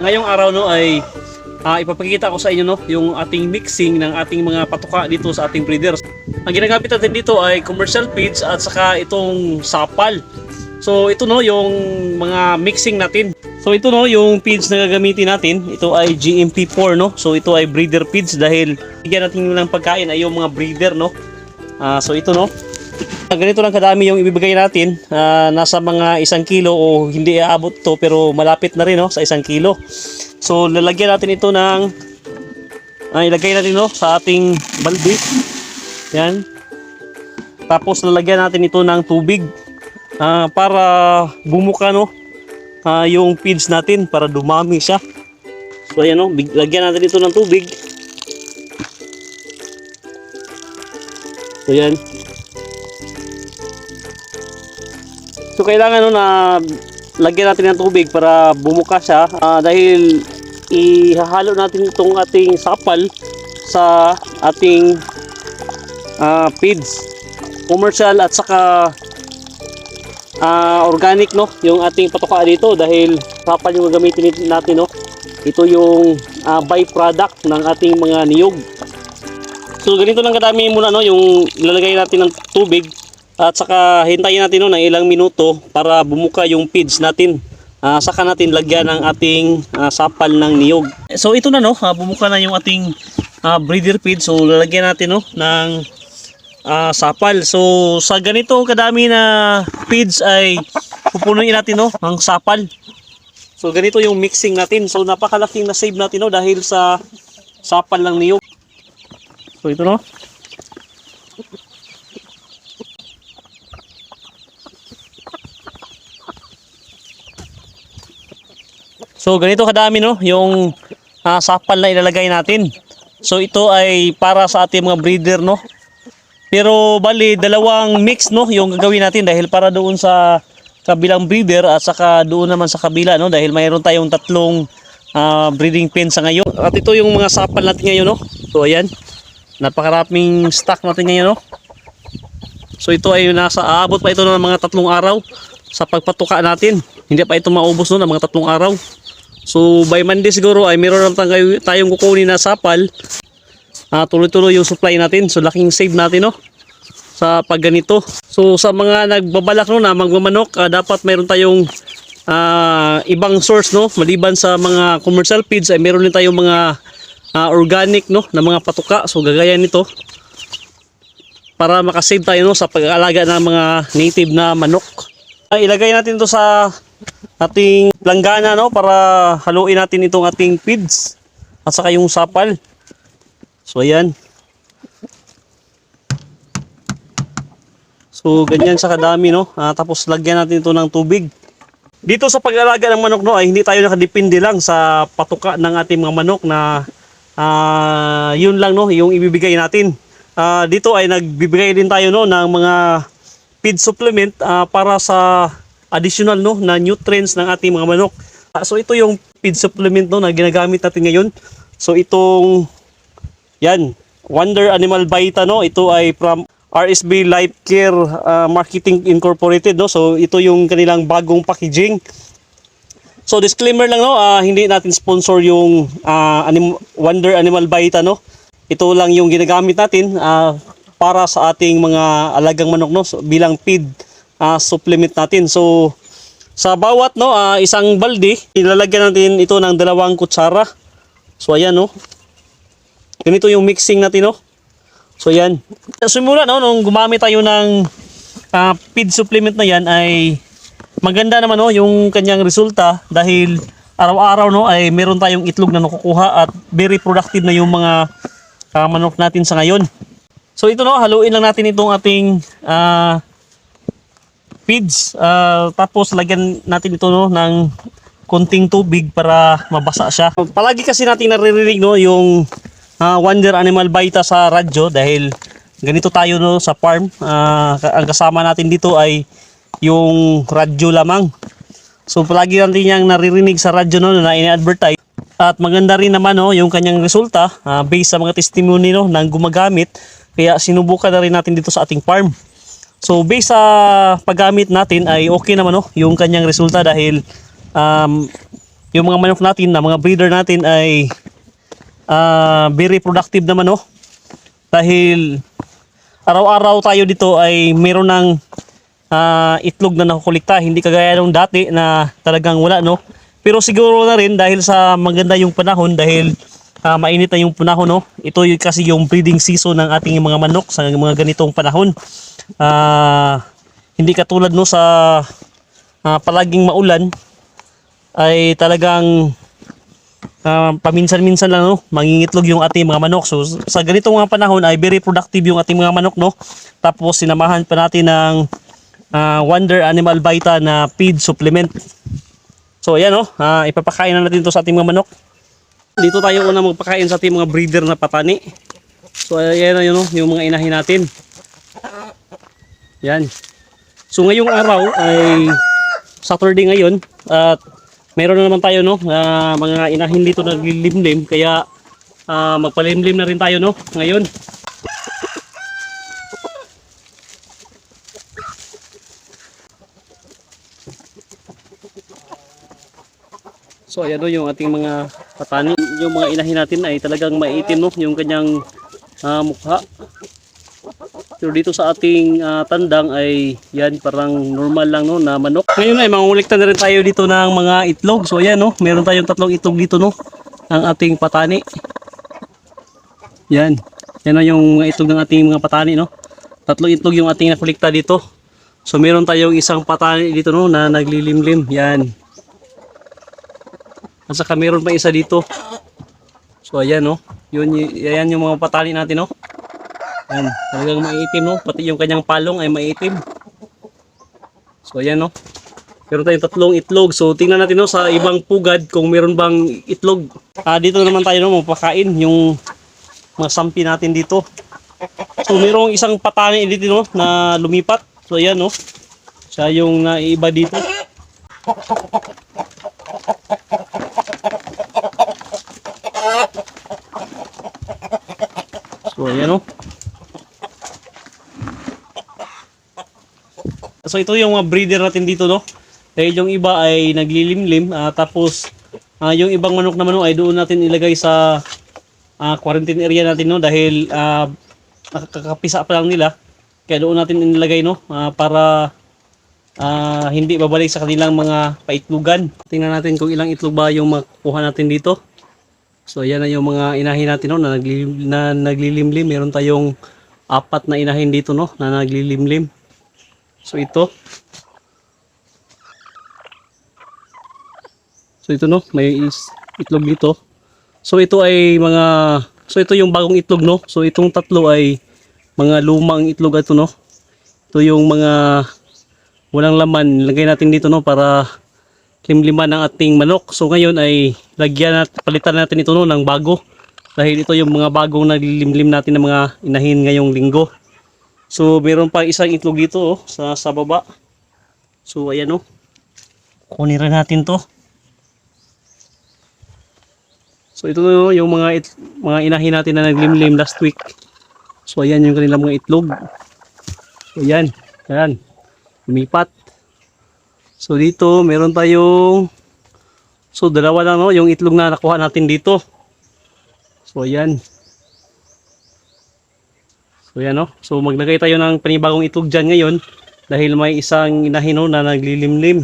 ngayong araw no ay ipapakita ko sa inyo no yung ating mixing ng ating mga patuka dito sa ating breeders. Ang ginagamit natin dito ay commercial feeds at saka itong sapal. So ito no yung mga mixing natin. So ito no yung feeds na gagamitin natin. Ito ay GMP4 no. So ito ay breeder feeds dahil bigyan natin ng pagkain ay yung mga breeder no. So ito no. Ganito lang kadami yung ibibigay natin, nasa mga 1 kilo o hindi aabot to pero malapit na rin no, sa 1 kilo. So lalagyan natin ito ng ilagay natin no, sa ating balde. Yan. Tapos lalagyan natin ito ng tubig para bumuka no, yung feeds natin para dumami siya. So ayan no, lagyan natin ito ng tubig. So yan. So kailangan no na lagyan natin ng tubig para bumuka siya dahil ihahalo natin itong ating sapal sa ating feeds commercial at saka organic no yung ating patuka dito dahil sapal yung gagamitin natin no. Ito yung byproduct ng ating mga niyog. So ganito lang kadami muna no yung ilalagay natin ng tubig. At saka hintayin natin no, ng ilang minuto para bumuka yung feeds natin. Saka natin lagyan ng ating sapal ng niyog. So ito na no, bumuka na yung ating breeder feed. So lalagyan natin no ng sapal. So sa ganito kadami na feeds ay pupunuin natin no ang sapal. So ganito yung mixing natin. So napakalaking na save natin no dahil sa sapal ng niyog. So ito no. So ganito kadami no yung sapal na ilalagay natin. So ito ay para sa ating mga breeder no. Pero bali dalawang mix no yung gagawin natin dahil para doon sa kabilang breeder at saka doon naman sa kabila no dahil mayroon tayong tatlong breeding pen sa ngayon. At ito yung mga sapal natin ngayon no. So ayan. Napakaraming stock natin ngayon no. So ito ay aabot pa ito ng mga 3 araw sa pagpatuka natin. Hindi pa ito maubos no ng mga 3 araw. So by Monday siguro ay meron lang tayong kukunin na sapal. Tuloy-tuloy yung supply natin. So laking save natin no sa pagganito. So sa mga nagbabalak no na magmamanok, dapat meron tayong ibang source no maliban sa mga commercial feeds ay meron din tayong mga organic no na mga patuka. So gagaya nito para makasave tayo no sa pag-aalaga ng mga native na manok. Ilagay natin to sa ating langgana no para haluin natin itong ating feeds at saka yung sapal. So ayan. So ganyan sa kadami no. Tapos lagyan natin ito ng tubig. Dito sa pag-alaga ng manok no ay hindi tayo nakadepende lang sa patuka ng ating mga manok na yun lang no yung ibibigay natin. Dito ay nagbibigay din tayo no ng mga feed supplement para sa additional no na nutrients ng ating mga manok. So ito yung feed supplement no na ginagamit natin ngayon. So itong yan, Wonder Animal Vita no, ito ay from RSB Life Care Marketing Incorporated no. So ito yung kanilang bagong packaging. So disclaimer lang no, hindi natin sponsor yung Wonder Animal Vita no. Ito lang yung ginagamit natin para sa ating mga alagang manok no so, bilang feed supplement natin. So sa bawat no isang balde ilalagyan natin ito ng 2 kutsara. So ayan no. Ganito yung mixing natin no. So ayan. Simula no nung gumamit tayo ng feed supplement na yan ay maganda naman no yung kanyang resulta dahil araw-araw no ay meron tayong itlog na nakukuha at very productive na yung mga manok natin sa ngayon. So ito no, haluin lang natin itong ating feeds. Tapos lagyan natin ito no ng konting tubig para mabasa siya. Palagi kasi natin naririnig no yung Wonder Animal Vita sa radyo dahil ganito tayo no sa farm. Ang kasama natin dito ay yung radyo lamang. So palagi natin yang naririnig sa radyo no na ini-advertise. At maganda rin naman no yung kanyang resulta based sa mga testimony no ng gumagamit. Kaya sinubukan na rin natin dito sa ating farm. So based sa paggamit natin ay okay naman no yung kanyang resulta dahil yung mga manok natin na mga breeder natin ay very productive naman, no? Dahil araw-araw tayo dito ay meron ng itlog na nakukulikta, hindi kagaya nung dati na talagang wala, no? Pero siguro na rin dahil sa maganda yung panahon, dahil mainit na yung panahon, no? Ito yung, kasi yung breeding season ng ating mga manok sa mga ganitong panahon. Hindi katulad, no, sa palaging maulan, ay talagang paminsan-minsan lang, no, mangingitlog yung ating mga manok. So sa ganitong mga panahon ay very productive yung ating mga manok, no? Tapos sinamahan pa natin ng Wonder Animal Vita na feed supplement. So ayan, no, ipapakain na natin to sa ating mga manok. Dito tayo una magpakain sa ating mga breeder na patani. So ayan na yun, no, yung mga inahin natin. Yan. So ngayong araw ay Saturday ngayon at meron na naman tayo, no, mga inahin dito naglilimlim, kaya magpalimlim na rin tayo, no, ngayon. So ayan, no, yung ating mga patani. Yung mga inahin natin ay talagang maitim, no, yung kanyang mukha. Pero dito sa ating tandang ay yan, parang normal lang, no, na manok. Ngayon ay mangungulikta na rin tayo dito ng mga itlog. So ayan, no, meron tayong 3 itlog dito, no, ang ating patani. Yan. Yan na yung mga itlog ng ating mga patani, no. 3 itlog yung ating nakulikta dito. So meron tayong isang patani dito, no, na naglilimlim. Yan. At saka meron pa isa dito. So ayan, no. Yan yung mga patani natin, no. Yan, talagang maitim, no. Pati yung kanyang palong ay maitim. So ayan, no. Meron tayong 3 itlog. So tingnan natin, no, sa ibang pugad kung meron bang itlog. Dito naman tayo, no, magpakain yung mga sampi natin dito. So merong isang patani dito, no, na lumipat. So ayan, no. Siya yung naiiba dito. So ayan, no. So ito yung mga breeder natin dito, no. Dahil yung iba ay naglilimlim, tapos yung ibang manok naman, no, ay doon natin ilagay sa quarantine area natin, no, dahil nakakapisa pa lang nila. Kaya doon natin inilagay, no, para hindi babalik sa kanilang mga paitlugan. Tingnan natin kung ilang itlog ba yung makuha natin dito. So ayan na yung mga inahin natin, no, na naglilimlim. Meron tayong 4 na inahin dito, no, na naglilimlim. So ito. So ito, no, may itlog dito. So ito ay ito yung bagong itlog, no. So itong 3 ay mga lumang itlog ito, no. Ito yung mga walang laman, lagay natin dito, no, para limliman ng ating manok. So ngayon ay palitan natin ito, no, ng bago. Dahil ito yung mga bagong naglilimlim natin ng mga inahin ngayong linggo. So meron pa isang itlog dito, oh, sa baba. So ayan, no. Kunin rin natin to. So ito, no, yung mga inahin natin na naglimlim last week. So ayan yung kanilang mga itlog. So ayan, ayan. Lumipat. So dito meron tayong dalawa lang, no, yung itlog na nakuha natin dito. So ayan. So yan, no. So maglagay tayo ng panibagong itlog dyan ngayon dahil may isang inahin, no, na naglilimlim.